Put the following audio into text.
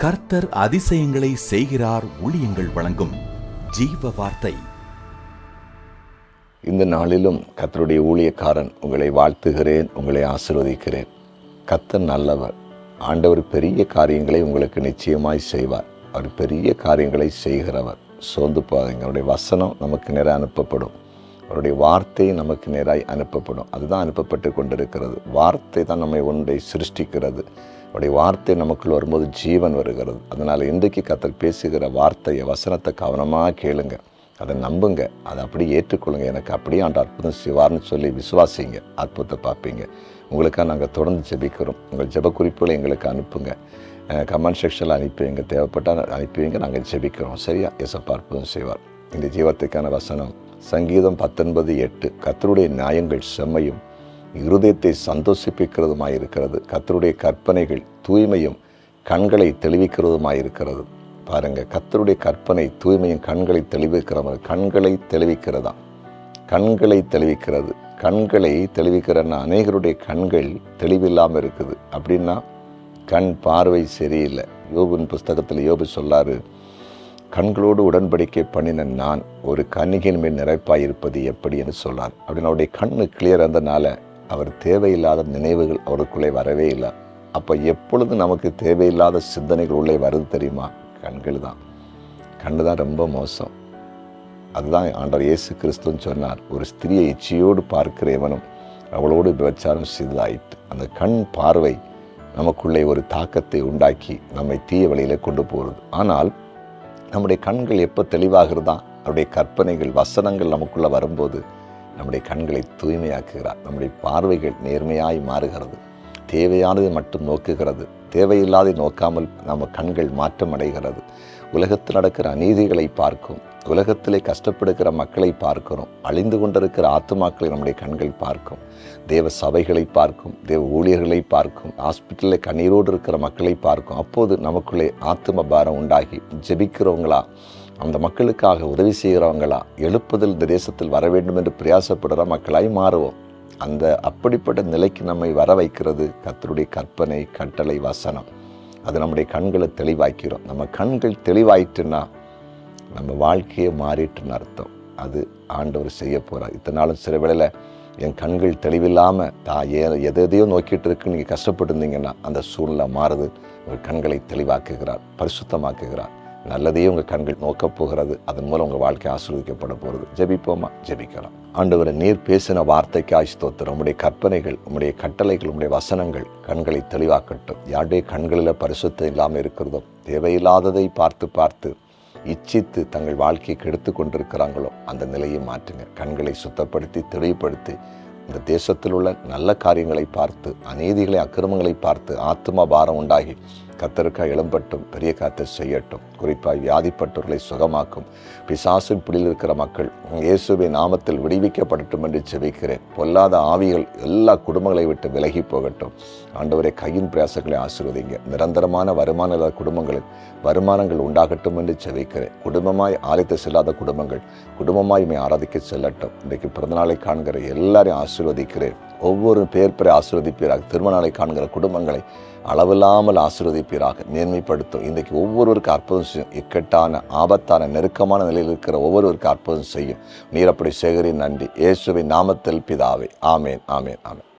கர்த்தர் அதிசயங்களை செய்கிறார். ஊழியங்கள் வழங்கும் ஜீவ வார்த்தை. இந்த நாளிலும் கர்த்தருடைய ஊழியக்காரன் உங்களை வாழ்த்துகிறேன், உங்களை ஆசீர்வதிக்கிறேன். கர்த்தர் நல்லவர். ஆண்டவர் பெரிய காரியங்களை உங்களுக்கு நிச்சயமாய் செய்வார். அவர் பெரிய காரியங்களை செய்கிறவர். சோர்ந்து போகாதீங்க. அவருடைய வசனம் நமக்கு நேராக அனுப்பப்படும். அவருடைய வார்த்தை நமக்கு நேராய் அனுப்பப்படும். அதுதான் அனுப்பப்பட்டு கொண்டிருக்கிறது. வார்த்தை தான் நம்மை ஒன்றை சிருஷ்டிக்கிறது. அவருடைய வார்த்தை நமக்குள் வரும்போது ஜீவன் வருகிறது. அதனால் இன்றைக்கு கர்த்தர் பேசுகிற வார்த்தையை, வசனத்தை கவனமாக கேளுங்க, அதை நம்புங்க, அதை அப்படியே ஏற்றுக்கொள்ளுங்க. எனக்கு அப்படியே ஆண்டு அற்புதம் செய்வார்னு சொல்லி விசுவாசிங்க, அற்புதத்தை பார்ப்பீங்க. உங்களுக்காக நாங்கள் தொடர்ந்து ஜெபிக்கிறோம். உங்கள் ஜெப குறிப்புகளை எங்களுக்கு அனுப்புங்க. கமெண்ட் செக்ஷனில் அனுப்பிவிங்க, தேவைப்பட்டால் அனுப்பிவிங்க. நாங்கள் ஜெபிக்கிறோம். சரியா? ஏசப்பா அற்புதம் செய்வார். இந்த ஜீவத்துக்கான வசனம் சங்கீதம் 19:8. கர்த்தருடைய நியாயங்கள் செம்மையும் இருதயத்தை சந்தோஷிப்பிக்கிறதுமாயிருக்கிறது. கர்த்தருடைய கற்பனைகள் தூய்மையும் கண்களை தெளிவிக்கிறதுமாயிருக்கிறது. பாருங்க, கர்த்தருடைய கற்பனை தூய்மையும் கண்களை தெளிவிக்கிறவங்க. கண்களை தெளிவிக்கிறதா? கண்களை தெளிவிக்கிறது. கண்களை தெளிவிக்கிறன்னா அநேகருடைய கண்கள் தெளிவில்லாமல் இருக்குது. அப்படின்னா கண் பார்வை சரியில்லை. யோபின் புஸ்தகத்தில் யோபு சொல்லாரு, கண்களோடு உடன்படிக்கை பண்ணின நான் ஒரு கன்னிகையின் மேல் நிறைப்பாயிருப்பது எப்படி என்று சொன்னார். அப்படின்னு அவருடைய கண்ணு கிளியர் இருந்தனால அவர் தேவையில்லாத நினைவுகள் அவருக்குள்ளே வரவே இல்லை. அப்போ எப்பொழுது நமக்கு தேவையில்லாத சிந்தனைகள் உள்ளே வருது தெரியுமா? கண்கள் தான். கண்ணு தான் ரொம்ப மோசம். அதுதான் ஆண்டவர் இயேசு கிறிஸ்துன்னு சொன்னார், ஒரு ஸ்திரியை இச்சையோடு பார்க்கிறவனும் அவளோடு விபச்சாரம் செய்ததாயிற்று. அந்த கண் பார்வை நமக்குள்ளே ஒரு தாக்கத்தை உண்டாக்கி நம்மை தீய வழியில் கொண்டு போகிறது. ஆனால் நம்முடைய கண்கள் எப்போ தெளிவாகிறதா? அவருடைய கற்பனைகள், வசனங்கள் நமக்குள்ளே வரும்போது நம்முடைய கண்களை தூய்மையாக்குகிறார். நம்முடைய பார்வைகள் நேர்மையாய் மாறுகிறது. தேவையானதை மட்டும் நோக்குகிறது. தேவையில்லாதை நோக்காமல் நம்ம கண்கள் மாற்றம் அடைகிறது. உலகத்தில் நடக்கிற அநீதிகளை பார்க்கும். உலகத்திலே கஷ்டப்படுகிற மக்களை பார்க்கிறோம். அழிந்து கொண்டிருக்கிற ஆத்துமாக்களை நம்முடைய கண்கள் பார்க்கும். தேவ சபைகளை பார்க்கும். தேவ ஊழியர்களை பார்க்கும். ஹாஸ்பிட்டலில் கண்ணீரோடு இருக்கிற மக்களை பார்க்கும். அப்போது நமக்குள்ளே ஆத்தும பாரம் உண்டாகி ஜெபிக்கிறவங்களா, அந்த மக்களுக்காக உதவி செய்கிறவங்களா, எழுப்புதல் இந்த தேசத்தில் வர வேண்டும் என்று பிரயாசப்படுற மக்களாய் மாறுவோம். அந்த அப்படிப்பட்ட நிலைக்கு நம்மை வர வைக்கிறது கர்த்தருடைய கற்பனை, கட்டளை, வசனம். அது நம்முடைய கண்களை தெளிவாக்கிறோம். நம்ம கண்கள் தெளிவாயிட்டுன்னா நம்ம வாழ்க்கையை மாறிட்டுன்னு அர்த்தம். அது ஆண்டவர் செய்ய போகிறார். இத்தனை நாளும் சில வேளையில் என் கண்கள் தெளிவில்லாமல் எதையோ நோக்கிட்டு இருக்குன்னு நீங்கள் கஷ்டப்பட்டு இருந்தீங்கன்னா அந்த சூழ்நிலை மாறுது. உங்கள் கண்களை தெளிவாக்குகிறார், பரிசுத்தமாக்குகிறார். நல்லதையே உங்கள் கண்கள் நோக்கப் போகிறது. அதன் மூலம் உங்கள் வாழ்க்கை ஆசீர்வதிக்கப்பட போகிறது. ஜெபிப்போமா? ஜெபிக்கலாம். ஆண்டவரை, நீர் பேசின வார்த்தைக்காய் ஸ்தோத்திரம். உம்முடைய கற்பனைகள், உம்முடைய கட்டளைகள், உம்முடைய வசனங்கள் கண்களை தெளிவாக்கட்டும். யாருடைய கண்களில் பரிசுத்தம் இல்லாமல் இருக்கிறதோ, தேவையில்லாததை பார்த்து பார்த்து இச்சித்து தங்கள் வாழ்க்கையை கெடுத்து கொண்டிருக்கிறாங்களோ அந்த நிலையை மாற்றுங்க. கண்களை சுத்தப்படுத்தி தெளிவுபடுத்தி இந்த தேசத்தில் உள்ள நல்ல காரியங்களை பார்த்து, அநீதிகளை, அக்கிரமங்களை பார்த்து ஆத்தும பாரம் உண்டாகி கர்த்தருக்காக எழும்பட்டும், பெரிய காரியத்தை செய்யட்டும். குறிப்பாக வியாதிப்பட்டவர்களை சுகமாக்கும். பிசாசின் பிடியில் இருக்கிற மக்கள் இயேசுவின் நாமத்தில் விடுவிக்கப்படட்டும் என்று ஜெபிக்கிறேன். பொல்லாத ஆவிகள் எல்லா குடும்பங்களை விட்டு விலகி போகட்டும். ஆண்டவரே, கையின் பிரயாசங்களை ஆசீர்வதிங்க. நிரந்தரமான வருமான இல்லாத குடும்பங்களில் வருமானங்கள் உண்டாகட்டும் என்று ஜெபிக்கிறேன். குடும்பமாய் ஆலயத்தை செல்லாத குடும்பங்கள் குடும்பமாய் ஆராதிக்க செல்லட்டும். இன்றைக்கு பிறந்தநாளை காண்கிற எல்லாரையும் ஆசீர்வதிக்கிறேன். ஒவ்வொரு பேர் பெற ஆசீர்வதிப்பீராக. திருமணநாளை காண்கிற குடும்பங்களை அளவில்லாமல் ஆசீர்வதிப்பீராக. மேன்மைப்படுத்தும். இன்றைக்கு ஒவ்வொருவருக்கு அற்புதம் செய்யும். இக்கட்டான, ஆபத்தான, நெருக்கமான நிலையில் இருக்கிற ஒவ்வொருவருக்கு அற்புதம் செய்யும். நீர் அப்படி சேகரின் நன்றி. இயேசுவின் நாமத்தில் பிதாவே. ஆமேன், ஆமேன், ஆமேன்.